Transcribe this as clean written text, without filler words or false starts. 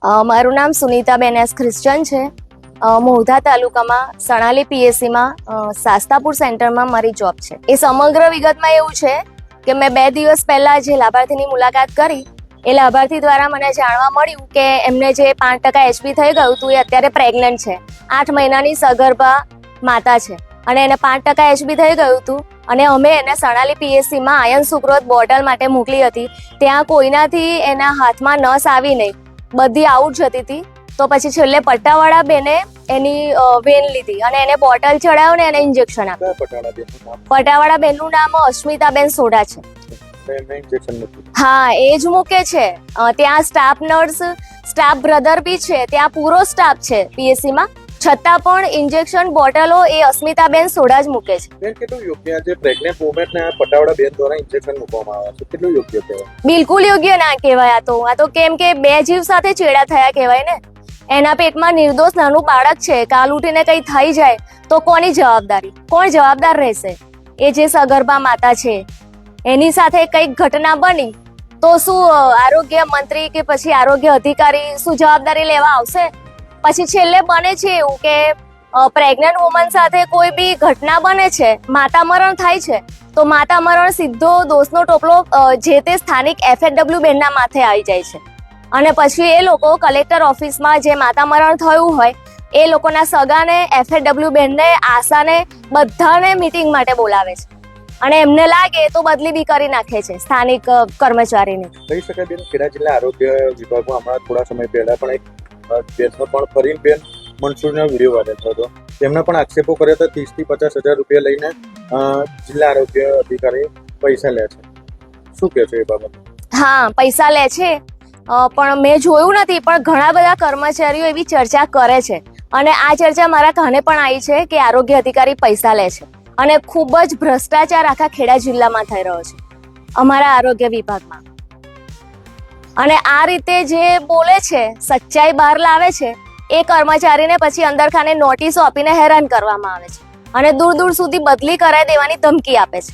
મારું નામ સુનીતાબેન S Christian છે. મોહધા તાલુકામાં સણાલી પીએસસીમાં શાસ્તાપુર સેન્ટરમાં મારી જોબ છે. એ સમગ્ર વિગતમાં એવું છે કે મેં 2 દિવસ પહેલા જે લાભાર્થીની મુલાકાત કરી એ લાભાર્થી દ્વારા મને જાણવા મળ્યું કે એમને જે 5% HP થઈ ગયું હતું એ અત્યારે પ્રેગ્નન્ટ છે. 8 મહિનાની સગર્ભા માતા છે અને એને 5% HP થઈ ગયું હતું અને અમે એને સણાલી પીએસસીમાં આયન સુક્રોત બોટલ માટે મોકલી હતી. ત્યાં કોઈનાથી એના હાથમાં નસ આવી નહીં, બધી આઉટ જતી હતી. તો પછી છેલ્લે પટ્ટાવાળા બેને એની વેન લીધી અને એને બોટલ ચડાવ્યો ને એને ઇન્જેક્શન આપ્યું. પટ્ટાવાળા બેનનું નામ અસ્મિતાબેન સોઢા છે. હા, એ જ મૂકે છે. ત્યાં સ્ટાફ નર્સ, સ્ટાફ બ્રધર બી છે, ત્યાં પૂરો સ્ટાફ છે પીએસસીમાં. છતાં પણ ઇન્જેક્શન બોટલો એ અસ્મિતાબેન સોઢા જ મૂકે છે. બેન, કેટલું યોગ્ય છે પ્રેગ્નન્ટ વુમન ને પટાવાળા બેન દ્વારા ઇન્જેક્શન મૂકવામાં આવે છે? કેટલું યોગ્ય કહેવાય? બિલકુલ યોગ્ય ના કહેવાય. આ તો કેમ કે 2 જીવ સાથે ચેડા થયા કહેવાય ને. એના પેટમાં નિર્દોષ નાનું બાળક છે. કાલ ઉઠીને કઈ થઈ જાય તો કોની જવાબદારી? કોણ જવાબદાર રહેશે? એ જે સગર્ભા માતા છે એની સાથે કઈક ઘટના બની તો શું આરોગ્ય મંત્રી કે પછી આરોગ્ય અધિકારી શું જવાબદારી લેવા આવશે? પછી છેલ્લે બને છે એવું કે પ્રેગ્નન્ટ વુમન સાથે કોઈ બી ઘટના બને છે, માતા મરણ થાય છે, તો માતા મરણ સીધો દોષનો ટોપલો જે તે સ્થાનિક FHW બેનના માથે આવી જાય છે. અને પછી એ લોકો કલેક્ટર ઓફિસમાં જે માતા મરણ થયું હોય એ લોકોના સગાને, FHW બેનને, આશાને બધાને મીટિંગ માટે બોલાવે છે અને એમને લાગે તો બદલી બી કરી નાખે છે સ્થાનિક કર્મચારીને. કહી શકાય બેન, ખેડા જિલ્લા આરોગ્ય વિભાગમાં હમણાં થોડા સમય પહેલા પણ એક બેનનો પણ ફરીન બેન મનસુરનો વિડીયો વાયરલ થયો હતો. તેમણે પણ આક્ષેપો કર્યા હતા 30 થી 50 હજાર રૂપિયા લઈને જિલ્લા આરોગ્ય અધિકારી પૈસા લે છે. શું કહે છે એ બાબતે? હા, પૈસા લે છે, પણ મેં જોયું નથી, પણ ઘણા બધા કર્મચારીઓ એવી ચર્ચા કરે છે અને આ ચર્ચા મારા કાને પણ આવી છે કે આરોગ્ય અધિકારી પૈસા લે છે અને ખૂબ જ ભ્રષ્ટાચાર આખા ખેડા જિલ્લામાં થઈ રહ્યો છે અમારા આરોગ્ય વિભાગમાં. અને આ રીતે જે બોલે છે, સચ્ચાઈ બહાર લાવે છે, એ કર્મચારીને પછી અંદરખાને નોટિસો આપીને હેરાન કરવામાં આવે છે અને દૂર દૂર સુધી બદલી કરાવી દેવાની ધમકી આપે છે.